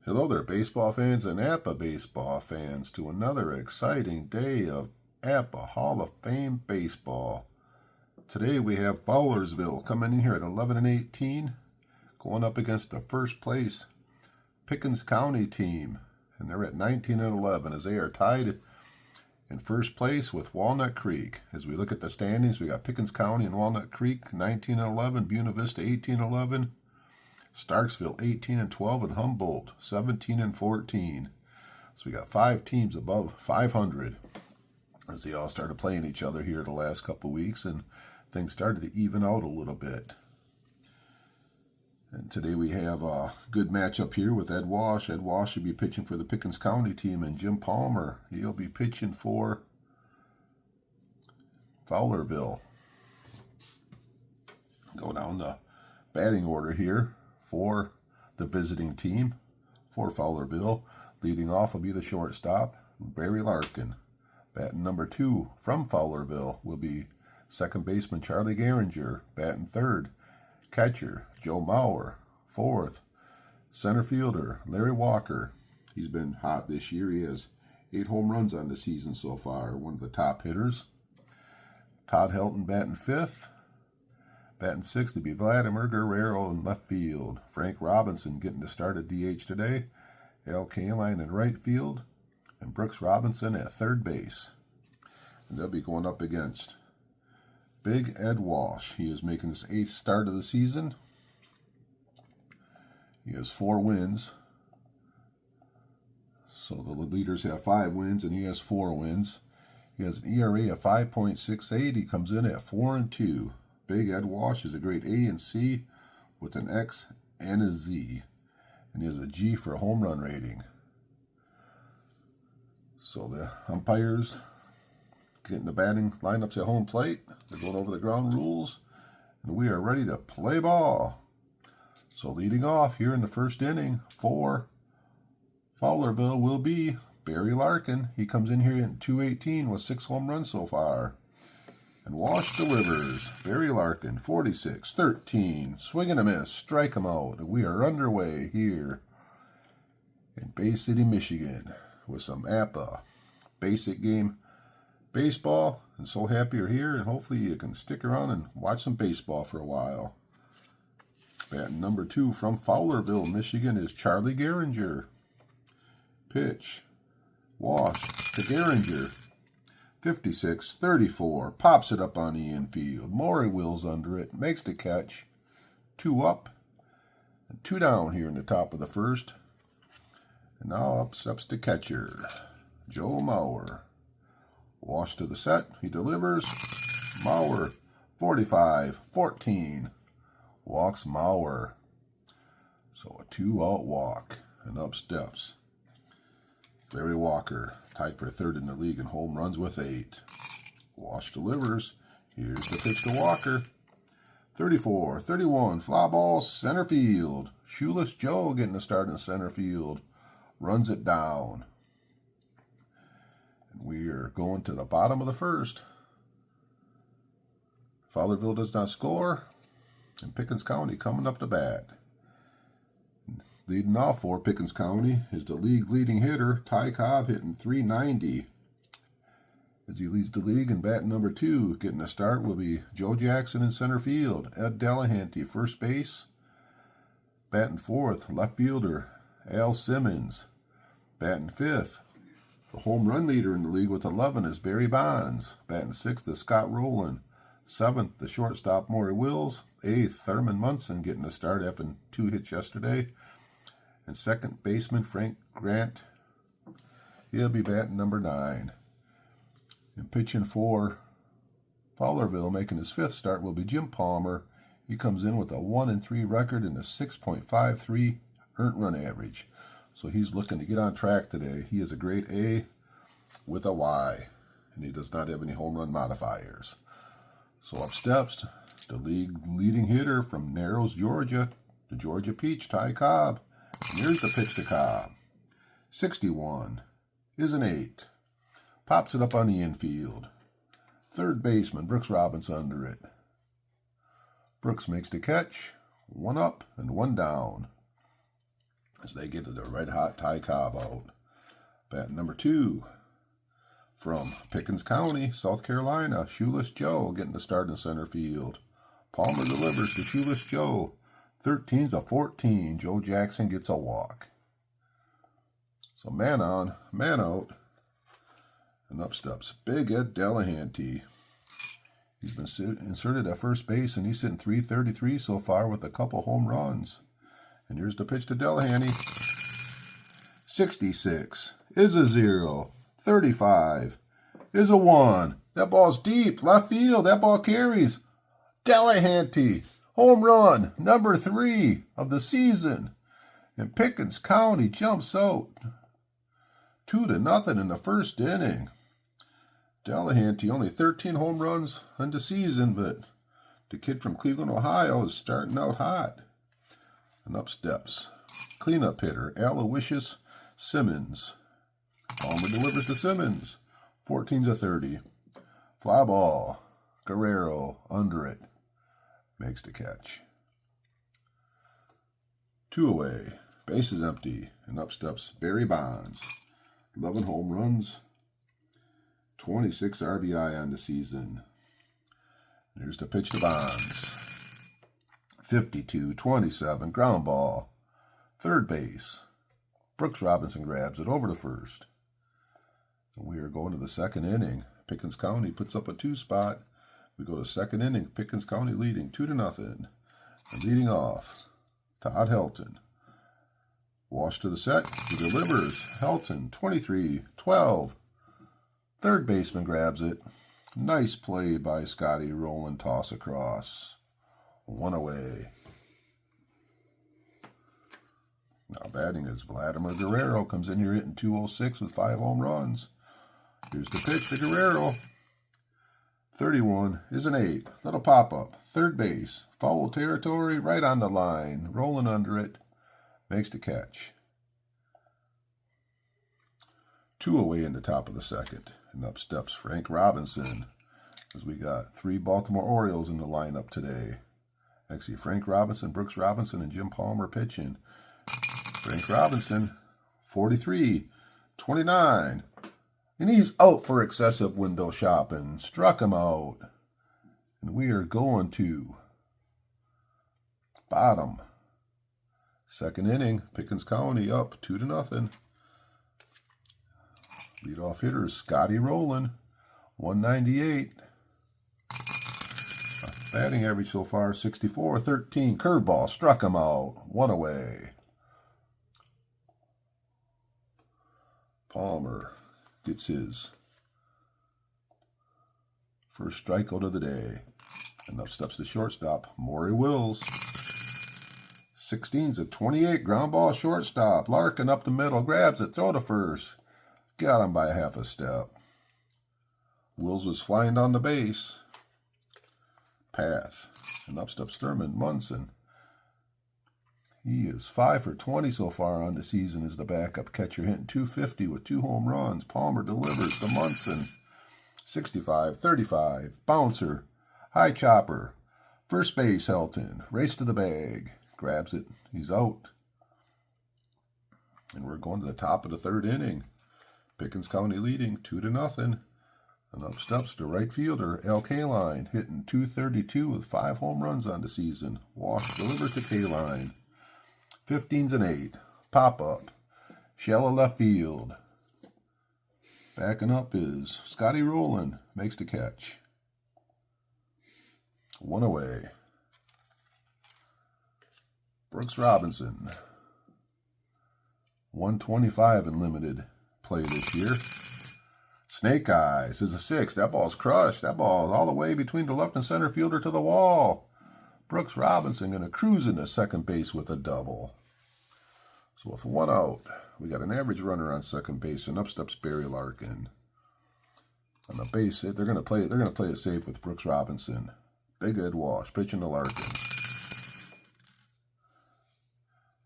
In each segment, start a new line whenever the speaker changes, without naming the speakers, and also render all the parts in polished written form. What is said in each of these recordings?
Hello there, baseball fans and Apba baseball fans, to another exciting day of Apba Hall of Fame baseball. Today we have Fowlerville coming in here at 11-18, going up against the first place Pickens County team, and they're at 19-11 as they are tied in first place with Walnut Creek. As we look at the standings, we got Pickens County and Walnut Creek 19-11, Buena Vista 18-11. Starksville 18-12, and Humboldt 17-14. So we got 5 teams above 500 as they all started playing each other here the last couple of weeks, and things started to even out a little bit. And today we have a good matchup here with Ed Walsh. Ed Walsh should be pitching for the Pickens County team, and Jim Palmer, he'll be pitching for Fowlerville. Go down the batting order here for the visiting team for Fowlerville. Leading off will be the shortstop, Barry Larkin. Batting number 2 from Fowlerville will be second baseman Charlie Garinger. Batting third, catcher Joe Mauer. Fourth, center fielder Larry Walker. He's been hot this year. He has 8 home runs on the season so far, one of the top hitters. Todd Helton batting fifth. Batting sixth to be Vladimir Guerrero in left field. Frank Robinson getting to start at DH today. Al Kaline in right field. And Brooks Robinson at third base. And they'll be going up against Big Ed Walsh. He is making his 8th start of the season. He has 4 wins. So the leaders have 5 wins and he has 4 wins. He has an ERA of 5.68. He comes in at 4-2. Big Ed Walsh is a grade A and C with an X and a Z. And he has a G for a home run rating. So the umpires getting the batting lineups at home plate. They're going over the ground rules. And we are ready to play ball. So leading off here in the first inning for Fowlerville will be Barry Larkin. He comes in here in 218 with 6 home runs so far. And Walsh delivers. Barry Larkin, 46-13. Swing and a miss. Strike him out. We are underway here in Bay City, Michigan with some Apba basic game baseball. And so happy you're here, and hopefully you can stick around and watch some baseball for a while. Batting number 2 from Fowlerville, Michigan is Charlie Garinger. Pitch. Walsh to Garinger. 56-34, pops it up on the infield. Maury wheels under it, makes the catch. 2 up and 2 down here in the top of the first. And now up steps the catcher, Joe Mauer. Walsh to the set, he delivers. Mauer, 45-14, walks Mauer. So a 2-out walk, and up steps Larry Walker, tied for 3rd in the league in home runs with 8. Walsh delivers. Here's the pitch to Walker. 34-31, fly ball, center field. Shoeless Joe getting a start in center field. Runs it down. And we are going to the bottom of the first. Fowlerville does not score. And Pickens County coming up to bat. Leading off for Pickens County is the league leading hitter, Ty Cobb, hitting .390. As he leads the league in bat number 2, getting a start will be Joe Jackson in center field. Ed Delahanty, first base. Batting 4th, left fielder, Al Simmons. Batting 5th, the home run leader in the league with 11 is Barry Bonds. Batting 6th is Scott Rowland. 7th, the shortstop, Maury Wills. 8th, Thurman Munson getting a start after 2 hits yesterday. And second baseman Frank Grant, he'll be batting number 9. And pitching for Fowlerville, making his 5th start, will be Jim Palmer. He comes in with a 1-3 record and a 6.53 earned run average. So he's looking to get on track today. He is a grade A with a Y, and he does not have any home run modifiers. So up steps the league leading hitter from Narrows, Georgia, the Georgia Peach, Ty Cobb. Here's the pitch to Cobb. 61 is an 8. Pops it up on the infield. Third baseman, Brooks Robinson under it. Brooks makes the catch. 1 up and 1 down. as they get to the red hot Ty Cobb out. Bat number 2 from Pickens County, South Carolina, Shoeless Joe getting the start in center field. Palmer delivers to Shoeless Joe. 13's a 14. Joe Jackson gets a walk. So man on, man out. And up steps Big Ed Delahanty. He's been inserted at first base, and he's sitting .333 so far with a couple home runs. And here's the pitch to Delahanty. 66 is a 0. 35 is a 1. That ball's deep, left field. That ball carries. Delahanty, home run, number 3 of the season. And Pickens County jumps out 2-0 in the first inning. Delahanty, only 13 home runs on the season, but the kid from Cleveland, Ohio is starting out hot. And up steps cleanup hitter, Aloysius Simmons. Palmer delivers to Simmons. 14's a 30. Fly ball. Guerrero under it. Makes the catch. 2 away. Base is empty. And up steps Barry Bonds. 11 home runs. 26 RBI on the season. Here's the pitch to Bonds. 52-27. Ground ball. Third base. Brooks Robinson grabs it over to first. And we are going to the second inning. Pickens County puts up a 2 spot. We go to second inning. Pickens County leading 2-0. And leading off, Todd Helton. Walsh to the set. He delivers. Helton, 23-12. Third baseman grabs it. Nice play by Scotty Rowland. Toss across. 1 away. Now batting is Vladimir Guerrero. Comes in here hitting .206 with 5 home runs. Here's the pitch to Guerrero. 31 is an 8. Little pop-up. Third base. Foul territory. Right on the line. Rolling under it. Makes the catch. 2 away in the top of the second. And up steps Frank Robinson. As we got 3 Baltimore Orioles in the lineup today. Actually, Frank Robinson, Brooks Robinson, and Jim Palmer pitching. Frank Robinson, 43-29. And he's out for excessive window shopping. Struck him out. And we are going to bottom. Second inning, Pickens County up 2-0. Leadoff hitter is Scotty Rowland, 198. Batting average so far, 64-13. Curveball, struck him out. 1 away. Palmer gets his first strikeout of the day. And up steps the shortstop, Maury Wills. 16's a 28. Ground ball shortstop. Larkin up the middle, grabs it, throw to first. Got him by a half a step. Wills was flying down the base. Path. And up steps Thurman Munson. He is 5 for 20 so far on the season as the backup catcher, hitting .250 with 2 home runs. Palmer delivers to Munson. 65-35. Bouncer. High chopper. First base, Helton. Race to the bag. Grabs it. He's out. And we're going to the top of the third inning. Pickens County leading 2-0. And up steps the right fielder, Al Kaline, hitting .232 with 5 home runs on the season. Walsh delivers to Kaline. 15's an 8. Pop up. Shallow left field. Backing up is Scotty Rowland. Makes the catch. 1 away. Brooks Robinson. 125 in limited play this year. Snake Eyes is a 6. That ball's crushed. That ball all the way between the left and center fielder to the wall. Brooks Robinson going to cruise into second base with a double. So with 1 out, we got an average runner on second base, and up steps Barry Larkin. On the base hit, they're going to play it safe with Brooks Robinson. Big Ed Walsh pitching to Larkin.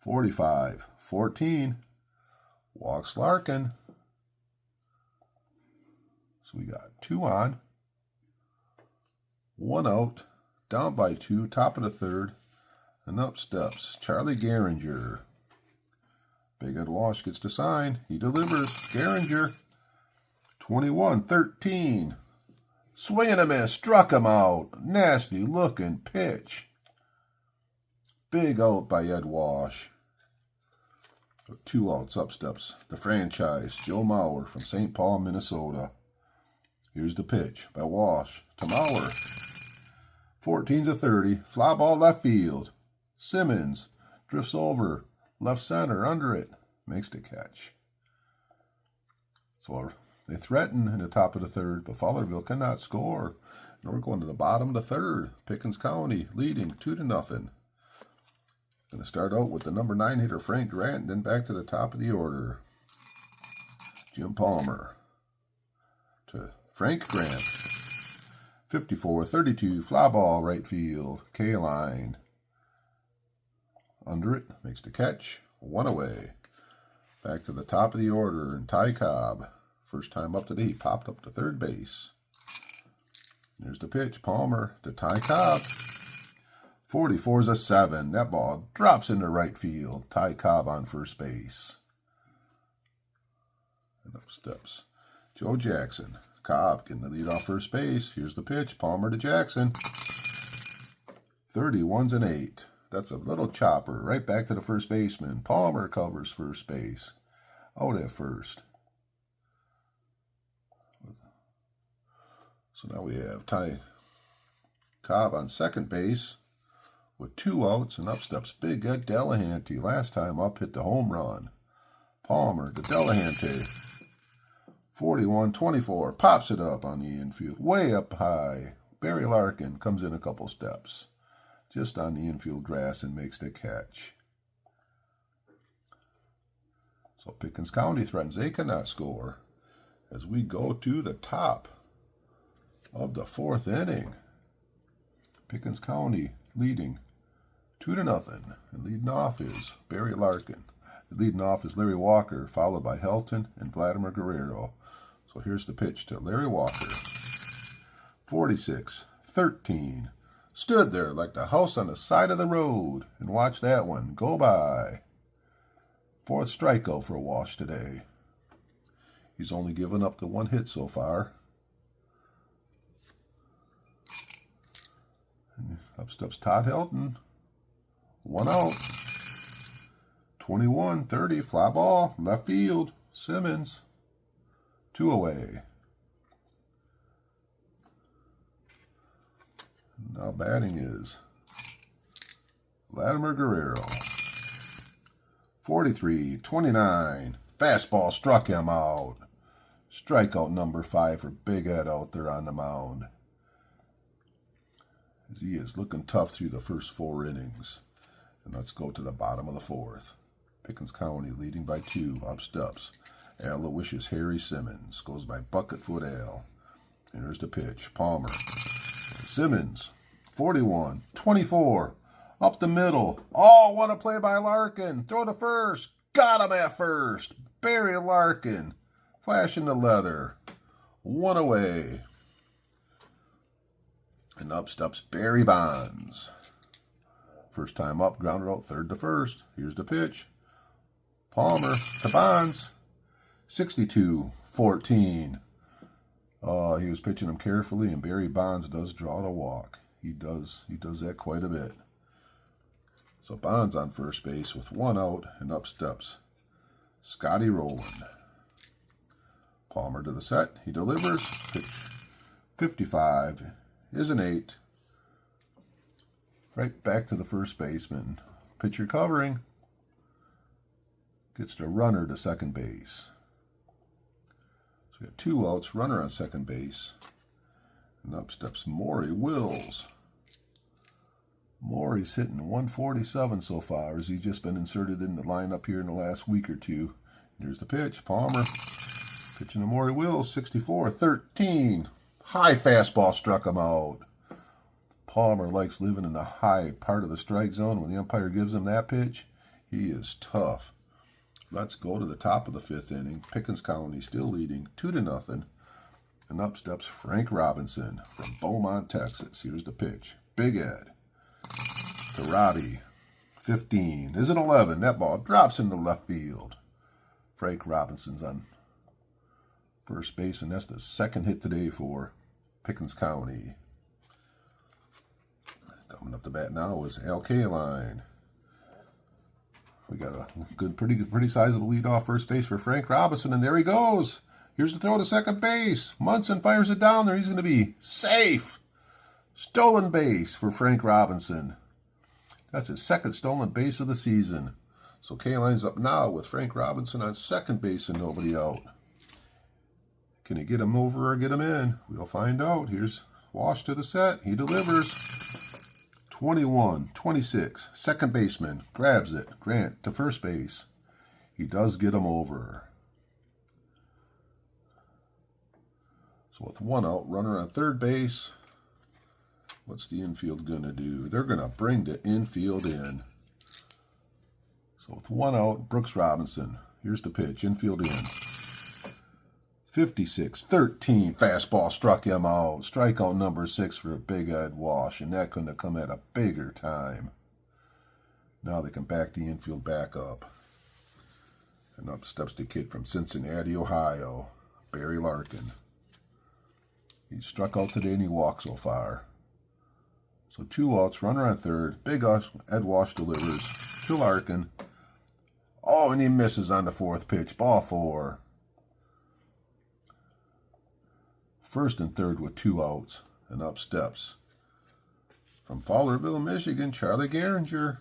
45-14. Walks Larkin. So we got 2 on, 1 out, down by 2, top of the third, and up steps Charlie Gehringer. Big Ed Walsh gets to sign. He delivers. Garinger. 21-13. Swing and a miss. Struck him out. Nasty looking pitch. Big out by Ed Walsh. 2 outs. Up steps the franchise. Joe Mauer from St. Paul, Minnesota. Here's the pitch by Walsh to Mauer. 14-30. Fly ball left field. Simmons drifts over. Left center, under it, makes the catch. So they threaten in the top of the third, but Fowlerville cannot score. And we're going to the bottom of the third. Pickens County leading 2-0. Going to start out with the number 9 hitter, Frank Grant, and then back to the top of the order. Jim Palmer to Frank Grant. 54-32, fly ball right field, K-line. Under it, makes the catch, 1 away. Back to the top of the order, and Ty Cobb, first time up today, he popped up to third base. There's the pitch, Palmer to Ty Cobb. 44's a 7. That ball drops into right field. Ty Cobb on first base. And up steps Joe Jackson. Cobb getting the lead off first base. Here's the pitch, Palmer to Jackson. 31's an 8. That's a little chopper. Right back to the first baseman. Palmer covers first base. Out at first. So now we have Ty Cobb on second base with 2 outs, and up steps Big Ed Delahanty. Last time up, hit the home run. Palmer to Delahanty. 41-24. Pops it up on the infield. Way up high. Barry Larkin comes in a couple steps. Just on the infield grass and makes the catch. So Pickens County threatens they cannot score as we go to the top of the 4th inning. Pickens County leading 2-0, and leading off is Barry Larkin. Leading off is Larry Walker, followed by Helton and Vladimir Guerrero. So here's the pitch to Larry Walker. 46-13. Stood there like the house on the side of the road and watched that one go by. 4th strikeout for Walsh today. He's only given up the 1 hit so far. And up steps Todd Helton. 1 out. 21-30, fly ball, left field, Simmons. 2 away. Now batting is Vladimir Guerrero. 43-29. Fastball struck him out. Strikeout number 5 for Big Ed out there on the mound. As he is looking tough through the first 4 innings. And let's go to the bottom of the 4th. Pickens County leading by 2. Up steps Aloysius Harry Simmons. Goes by Bucketfoot Al. And here's the pitch. Palmer. Simmons. 41-24. Up the middle. Oh, what a play by Larkin. Throw to first. Got him at first. Barry Larkin. Flashing the leather. 1 away. And up steps Barry Bonds. First time up, grounded out 3rd to 1st. Here's the pitch. Palmer to Bonds. 62-14. He was pitching him carefully, and Barry Bonds does draw the walk. He does that quite a bit. So Bonds on first base with 1 out, and up steps Scotty Rowland. Palmer to the set. He delivers. Pitch 55 is an 8. Right back to the first baseman. Pitcher covering. Gets the runner to second base. So we got 2 outs, runner on second base. And up steps Maury Wills. Maury's hitting 147 so far as he's just been inserted in the lineup here in the last week or 2. Here's the pitch. Palmer pitching to Maury Wills. 64-13. High fastball struck him out. Palmer likes living in the high part of the strike zone. When the umpire gives him that pitch, he is tough. Let's go to the top of the 5th inning. Pickens County still leading 2-0. And up steps Frank Robinson from Beaumont, Texas. Here's the pitch. Big Ed to Robbie. 15. Is it 11? That ball drops into left field. Frank Robinson's on first base, and that's the second hit today for Pickens County. Coming up to bat now is Al Kaline. We got a good, pretty sizable lead off first base for Frank Robinson, and there he goes. Here's the throw to second base. Munson fires it down there. He's going to be safe. Stolen base for Frank Robinson. That's his second stolen base of the season. So Kaline's up now with Frank Robinson on second base and nobody out. Can he get him over or get him in? We'll find out. Here's Walsh to the set. He delivers. 21-26. Second baseman grabs it. Grant to first base. He does get him over. So with one out, runner on third base. What's the infield going to do? They're going to bring the infield in. So with one out, Brooks Robinson. Here's the pitch. Infield in. 56-13. Fastball struck him out. Strikeout number 6 for Big Ed Walsh. And that couldn't have come at a bigger time. Now they can back the infield back up. And up steps the kid from Cincinnati, Ohio, Barry Larkin. He struck out today and he walked so far. So 2 outs, runner on third. Big Ed Walsh delivers to Larkin. Oh, and he misses on the 4th pitch. Ball 4. First and third with 2 outs. And up steps from Fowlerville, Michigan, Charlie Gehringer.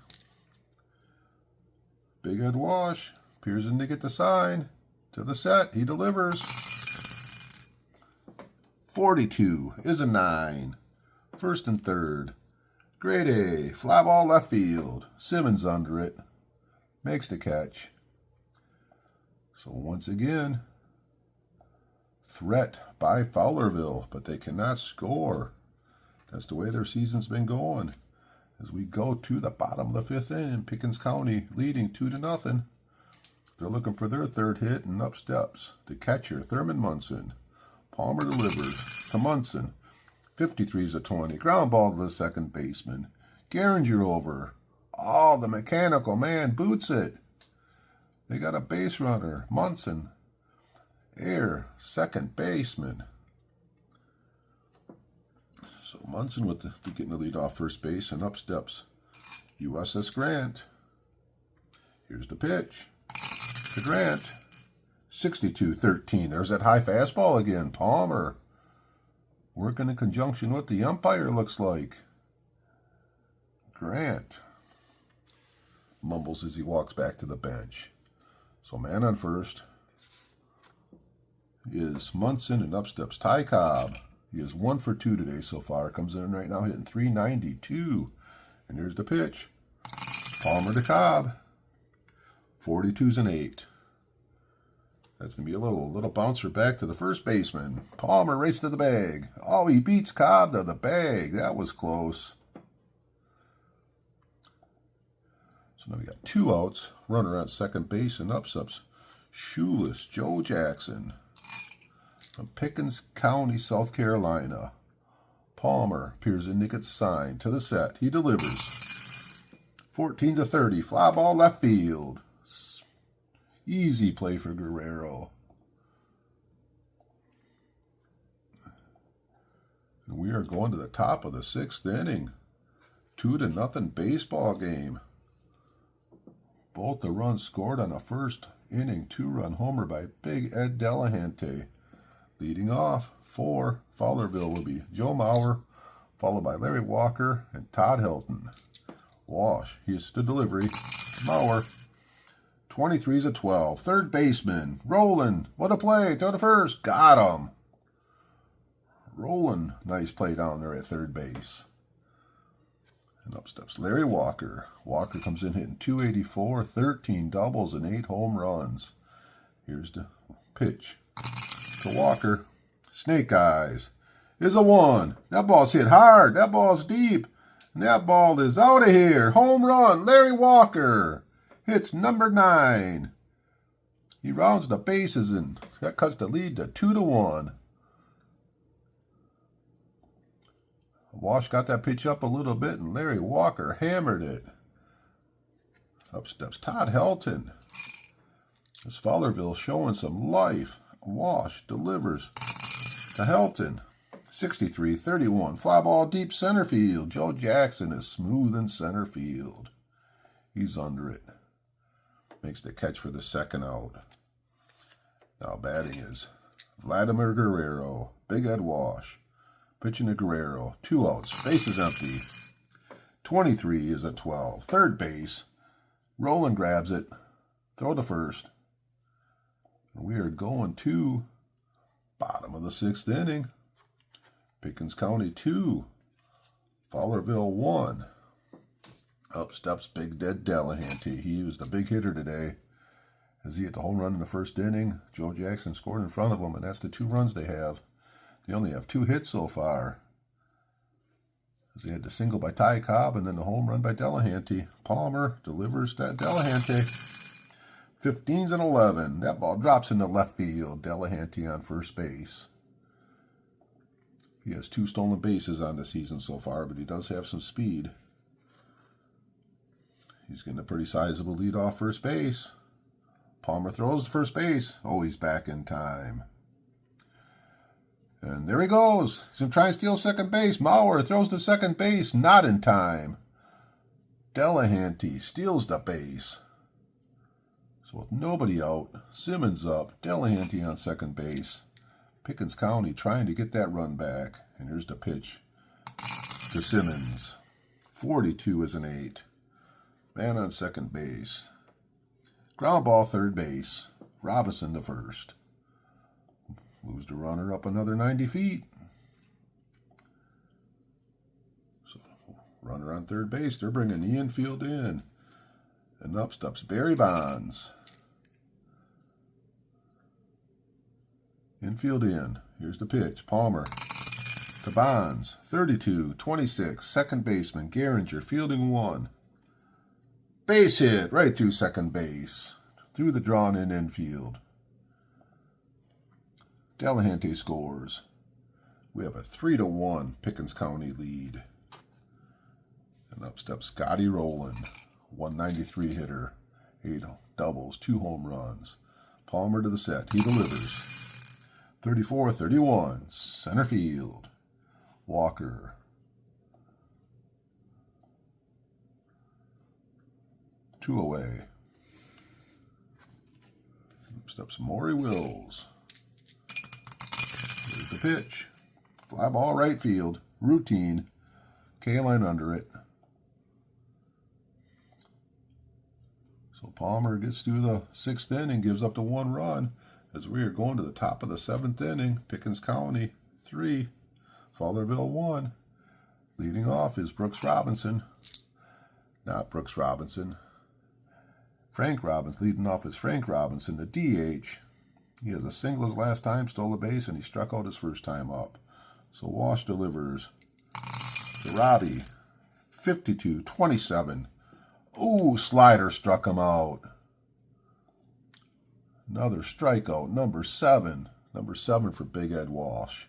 Big Ed Walsh appears in to get the sign. To the set, he delivers. 42 is a 9. First and third. Grade A. Fly ball left field. Simmons under it. Makes the catch. So once again, threat by Fowlerville, but they cannot score. That's the way their season's been going. As we go to the bottom of the 5th inning, Pickens County leading 2-0. They're looking for their 3rd hit, and up steps the catcher, Thurman Munson. Palmer delivers to Munson. 53 is a 20. Ground ball to the second baseman. Gehringer over. Oh, the mechanical man boots it. They got a base runner. Munson. Air, second baseman. So Munson with getting the lead off first base, and up steps USS Grant. Here's the pitch to Grant. 62-13. There's that high fastball again. Palmer working in conjunction with the umpire, looks like. Grant mumbles as he walks back to the bench. So man on first is Munson, and up steps Ty Cobb. He is 1 for 2 today so far. Comes in right now hitting .392. And here's the pitch. Palmer to Cobb. 42's an 8. That's going to be a little bouncer back to the first baseman. Palmer races to the bag. Oh, he beats Cobb to the bag. That was close. So now we got 2 outs. Runner on second base, and up steps shoeless Joe Jackson from Pickens County, South Carolina. Palmer appears in to get the sign. To the set. He delivers. 14-30. Fly ball left field. Easy play for Guerrero. And we are going to the top of the 6th inning. 2-0 baseball game. Both the runs scored on a first inning 2-run homer by Big Ed Delahante. Leading off for Fowlerville will be Joe Maurer, followed by Larry Walker and Todd Hilton. Walsh, here's the delivery. Maurer. 23's a 12. Third baseman. Roland. What a play. Throw to first. Got him. Roland. Nice play down there at third base. And up steps Larry Walker. Walker comes in hitting .284, 13 doubles, and 8 home runs. Here's the pitch to Walker. Snake eyes. Is a 1. That ball's hit hard. That ball's deep. And that ball is out of here. Home run. Larry Walker. Hits number 9. He rounds the bases, and that cuts the lead to 2-1. Walsh got that pitch up a little bit, and Larry Walker hammered it. Up steps Todd Helton. As Fowlerville showing some life. Walsh delivers to Helton. 63-31. Fly ball deep center field. Joe Jackson is smooth in center field. He's under it. Makes the catch for the second out. Now batting is Vladimir Guerrero. Big Ed Walsh. Pitching to Guerrero. 2 outs. Base is empty. 23 is a 12. Third base. Roland grabs it. Throw to first. We are going to bottom of the 6th inning. Pickens County 2. Fowlerville 1. Up steps Big Dead Delahanty. He was the big hitter today. As he hit the home run in the 1st inning, Joe Jackson scored in front of him, and that's the 2 runs they have. They only have 2 hits so far. As they had the single by Cobb and then the home run by Delahanty. Palmer delivers that Delahanty. 15s and 11. That ball drops into left field. Delahanty on first base. He has 2 stolen bases on the season so far, but he does have some speed. He's getting a pretty sizable lead off first base. Palmer throws to first base. Oh, he's back in time. And there he goes. He's going to try and steal second base. Mauer throws to second base. Not in time. Delahanty steals the base. So with nobody out, Simmons up. Delahanty on second base. Pickens County trying to get that run back. And here's the pitch to Simmons. 42 is an 8. Man on second base. Ground ball third base. Robinson to first. Moves the runner up another 90 feet. So runner on third base. They're bringing the infield in. And up steps Barry Bonds. Infield in. Here's the pitch. Palmer to Bonds. 32-26. Second baseman Gehringer fielding 1. Base hit right through second base. Through the drawn-in infield. Delahanty scores. We have a 3-1 Pickens County lead. And up steps Scotty Rowland. 193 hitter. 8 doubles, 2 home runs. Palmer to the set. He delivers. 34-31. Center field. Walker. Two away. Steps Maury Wills. Here's the pitch. Fly ball right field. Routine. K-line under it. So Palmer gets through the 6th inning, gives up the 1 run. As we are going to the top of the 7th inning, Pickens County 3, Fowlerville 1. Leading off is Brooks Robinson. Not Brooks Robinson. Frank Robinson. Leading off is Frank Robinson, the DH. He has a single his last time, stole a base, and he struck out his first time up. So Walsh delivers to Robbie. 52-27. Ooh, slider struck him out. Another strikeout, number 7. Number 7 for Big Ed Walsh.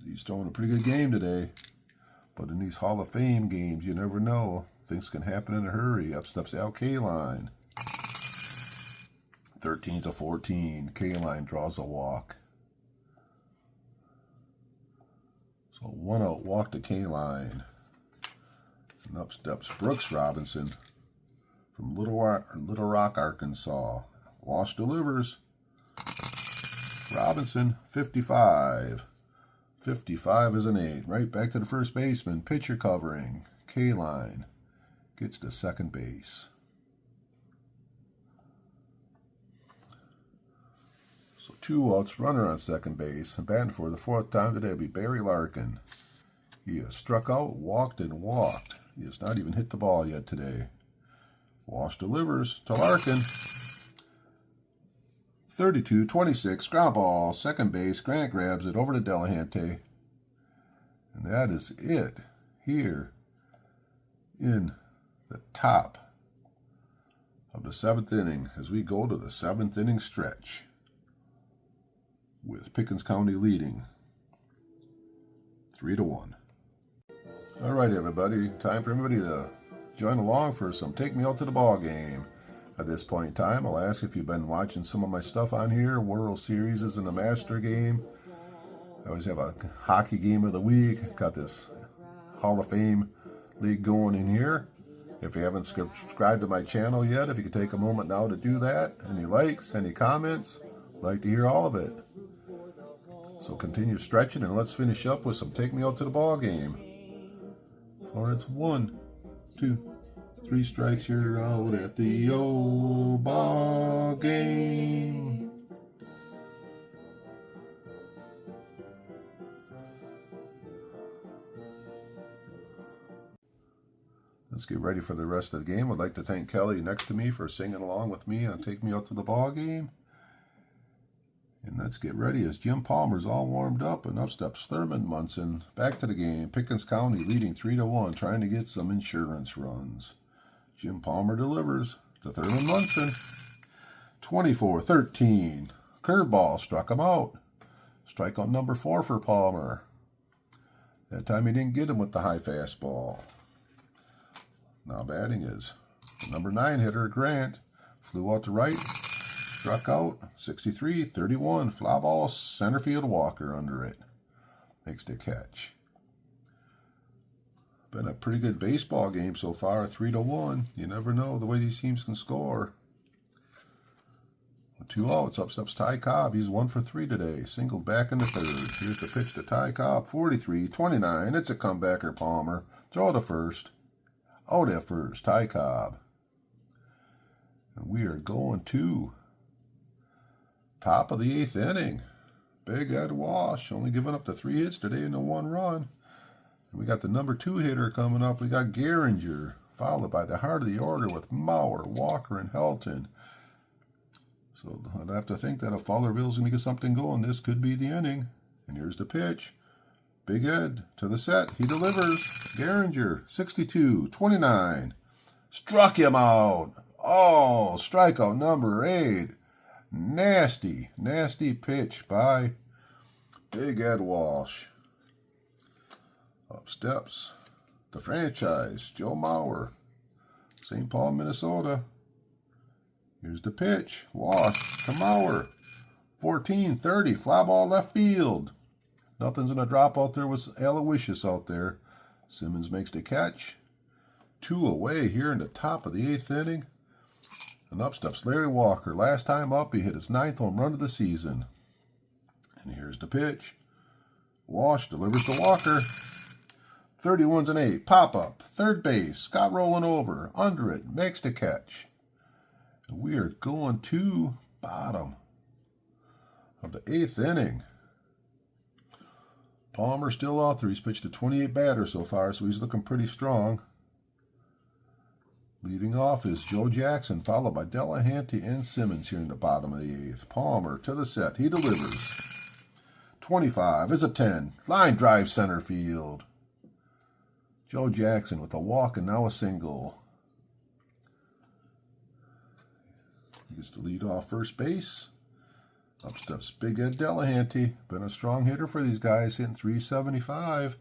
He's throwing a pretty good game today. But in these Hall of Fame games, you never know. Things can happen in a hurry. Up steps Al K-line. 13-14. K-line draws a walk. So 1 out, walk to K-line. And up steps Brooks Robinson from Little Rock, Arkansas. Walsh delivers. Robinson, 55. 55 is an 8. Right back to the first baseman. Pitcher covering. K-line gets to second base. So 2 outs, runner on second base. And batting for the 4th time today will be Barry Larkin. He has struck out, walked, and walked. He has not even hit the ball yet today. Walsh delivers to Larkin. 32-26, ground ball, second base. Grant grabs it over to Delahanty. And that is it here in the top of the 7th inning as we go to the 7th inning stretch with Pickens County leading 3-1. All right, everybody. Time for everybody to join along for some Take Me Out to the Ball Game. At this point in time, I'll ask if you've been watching some of my stuff on here. World Series is in the Master Game. I always have a hockey game of the week. Got this Hall of Fame league going in here. If you haven't subscribed to my channel yet, if you could take a moment now to do that. Any likes, any comments, I'd like to hear all of it. So continue stretching and let's finish up with some Take Me Out to the Ball Game. Or it's 1, 2, 3 strikes, you're out at the old ball game. Let's get ready for the rest of the game. I'd like to thank Kelly next to me for singing along with me on Take Me Out to the Ball Game. And let's get ready as Jim Palmer's all warmed up, and up steps Thurman Munson. Back to the game. Pickens County leading 3-1, trying to get some insurance runs. Jim Palmer delivers to Thurman Munson. 24-13. Curveball struck him out. Strikeout number 4 for Palmer. That time he didn't get him with the high fastball. Now batting is the number 9 hitter, Grant. Flew out to right, struck out. 63-31. Fly ball, center field, Walker under it. Makes the catch. Been a pretty good baseball game so far, 3-1. You never know the way these teams can score. 2 outs, up steps Ty Cobb. He's 1 for 3 today. Singled back in the 3rd. Here's the pitch to Ty Cobb. 43-29. It's a comebacker, Palmer. Throw to first. Out at first, Ty Cobb. And we are going to top of the 8th inning. Big Ed Walsh, only giving up the 3 hits today and the 1 run. And we got the number 2 hitter coming up. We got Gehringer, followed by the heart of the order with Maurer, Walker, and Helton. So I'd have to think that if Fowlerville's going to get something going, this could be the inning. And here's the pitch. Big Ed to the set. He delivers. Gehringer, 62-29. Struck him out. Oh, strikeout number 8. Nasty, nasty pitch by Big Ed Walsh. Up steps the franchise, Joe Maurer. St. Paul, Minnesota. Here's the pitch. Walsh to Maurer. 14-30. Fly ball left field. Nothing's going to drop out there with Aloysius out there. Simmons makes the catch. 2 away here in the top of the 8th inning. And up steps Larry Walker. Last time up, he hit his 9th home run of the season. And here's the pitch. Walsh delivers to Walker. 31's an 8. Pop up. Third base. Scott rolling over. Under it. Makes the catch. And we are going to bottom of the 8th inning. Palmer still out there. He's pitched to 28 batters so far, so he's looking pretty strong. Leading off is Joe Jackson, followed by Delahanty and Simmons here in the bottom of the 8th. Palmer to the set. He delivers. 25 is a 10. Line drive center field. Joe Jackson with a walk and now a single. He gets to lead off first base. Up steps Big Ed Delahanty. Been a strong hitter for these guys, hitting 375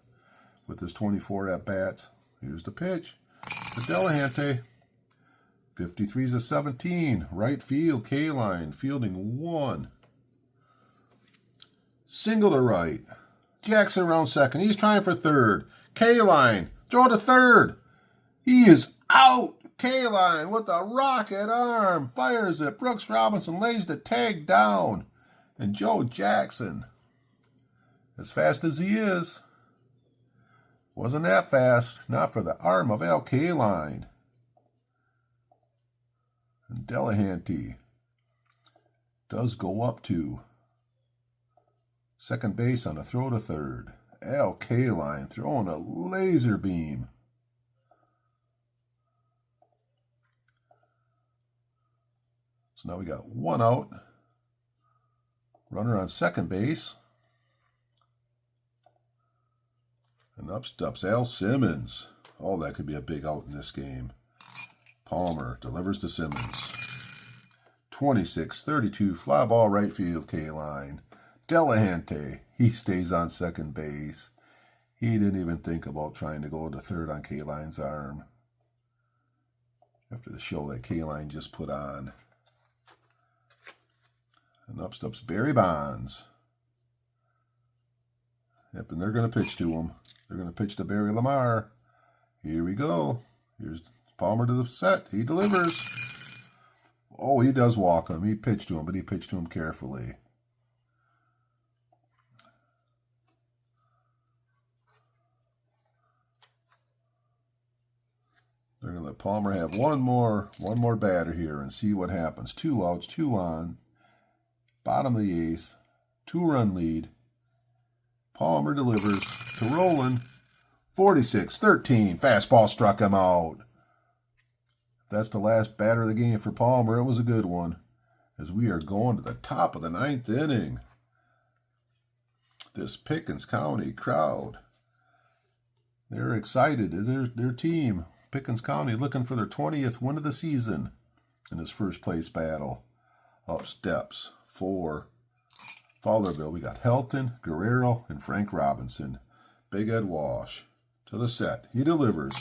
with his 24 at-bats. Here's the pitch to Delahanty. 53's a 17. Right field, K-line, fielding 1. Single to right. Jackson around second. He's trying for third. K-line, throw to third. He is out. K-line with a rocket arm. Fires it. Brooks Robinson lays the tag down. And Joe Jackson, as fast as he is, wasn't that fast. Not for the arm of Al K-line. And Delahanty does go up to second base on a throw to third. Al K-line throwing a laser beam. So now we got 1 out. Runner on second base. And up steps Al Simmons. Oh, that could be a big out in this game. Palmer delivers to Simmons. 26-32, fly ball right field, K-line. Delahanty, he stays on second base. He didn't even think about trying to go to third on K-line's arm. after the show that K-Line just put on. And up steps Barry Bonds. Yep, and they're going to pitch to him. They're going to pitch to Barry Lamar. Here we go. Here's Palmer to the set. He delivers. Oh, he does walk him. He pitched to him, but he pitched to him carefully. They're going to let Palmer have one more batter here and see what happens. 2 outs, 2 on. Bottom of the 8th. 2-run lead. Palmer delivers to Rowland. 46-13. Fastball struck him out. If that's the last batter of the game for Palmer, it was a good one. As we are going to the top of the 9th inning. This Pickens County crowd. They're excited. Their team, Pickens County, looking for their 20th win of the season in this first place battle. Up steps for Fowlerville. We got Helton, Guerrero, and Frank Robinson. Big Ed Walsh to the set. He delivers.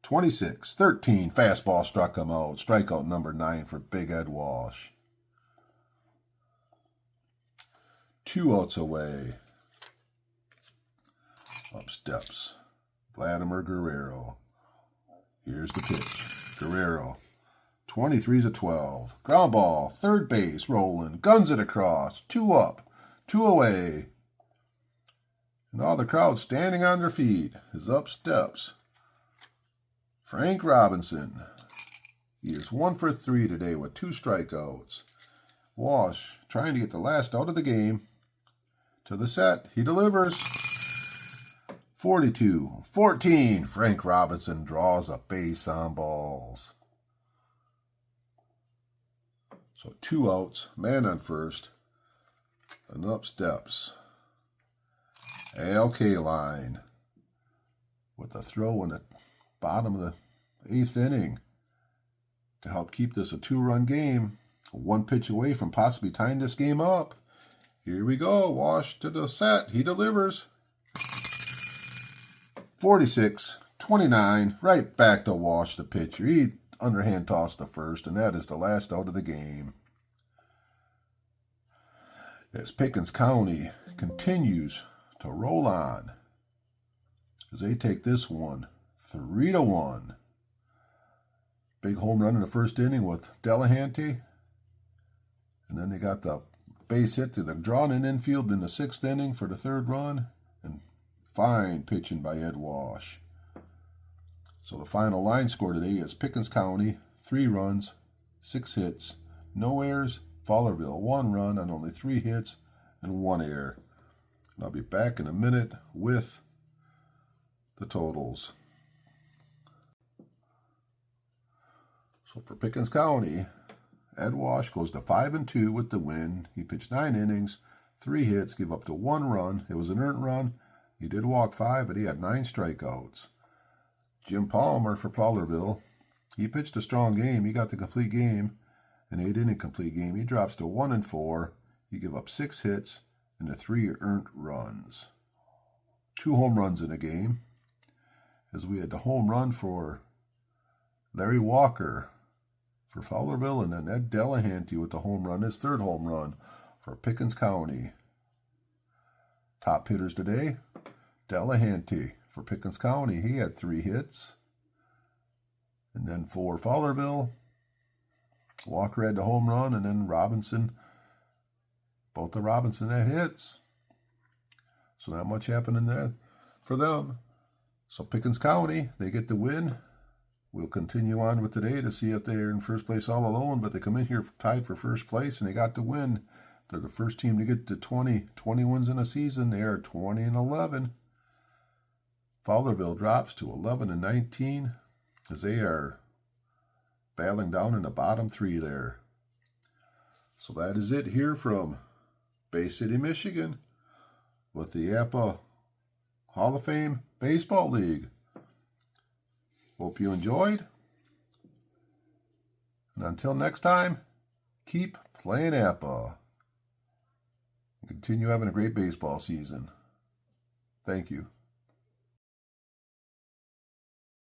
26-13. Fastball struck him out. Strikeout number 9 for Big Ed Walsh. 2 outs away. Up steps Vladimir Guerrero. Here's the pitch. Guerrero. 23-12. Ground ball. Third base. Rolling. Guns it across. 2 up. 2 away. And all the crowd standing on their feet. Is up steps Frank Robinson. He is 1 for 3 today with 2 strikeouts. Walsh trying to get the last out of the game. To the set. He delivers. 42-14. Frank Robinson draws a base on balls. So 2 outs, man on first, and up steps Al K-Line with a throw in the bottom of the 8th inning to help keep this a 2-run game. 1 pitch away from possibly tying this game up. Here we go. Walsh to the set. He delivers. 46-29. Right back to Walsh, the pitcher. He underhand tossed the first, and that is the last out of the game. As Pickens County continues to roll on, as they take this one 3-1. Big home run in the first inning with Delahanty, and then they got the base hit to the drawn in infield in the 6th inning for the 3rd run, and fine pitching by Ed Walsh. So the final line score today is Pickens County, 3 runs, 6 hits, no errors. Fowlerville, 1 run on only 3 hits and 1 error. And I'll be back in a minute with the totals. So for Pickens County, Ed Walsh goes to 5-2 with the win. He pitched 9 innings, 3 hits, gave up to 1 run. It was an earned run. He did walk 5, but he had 9 strikeouts. Jim Palmer for Fowlerville, he pitched a strong game. He got the complete game, an 8-inning complete game. He drops to 1-4. He gave up 6 hits and the 3 earned runs. 2 home runs in a game, as we had the home run for Larry Walker for Fowlerville, and then Ed Delahanty with the home run, his 3rd home run for Pickens County. Top hitters today, Delahanty for Pickens County. He had 3 hits. And then for Fowlerville, Walker had the home run, and then Robinson, both the Robinson had hits. So not much happened in there for them. So Pickens County, they get the win. We'll continue on with today to see if they're in first place all alone, but they come in here tied for first place, and they got the win. They're the first team to get to 20 wins in a season. They are 20-11. Fowlerville drops to 11-19 as they are battling down in the bottom 3 there. So that is it here from Bay City, Michigan with the Apba Hall of Fame Baseball League. Hope you enjoyed. And until next time, keep playing Apba. And continue having a great baseball season. Thank you.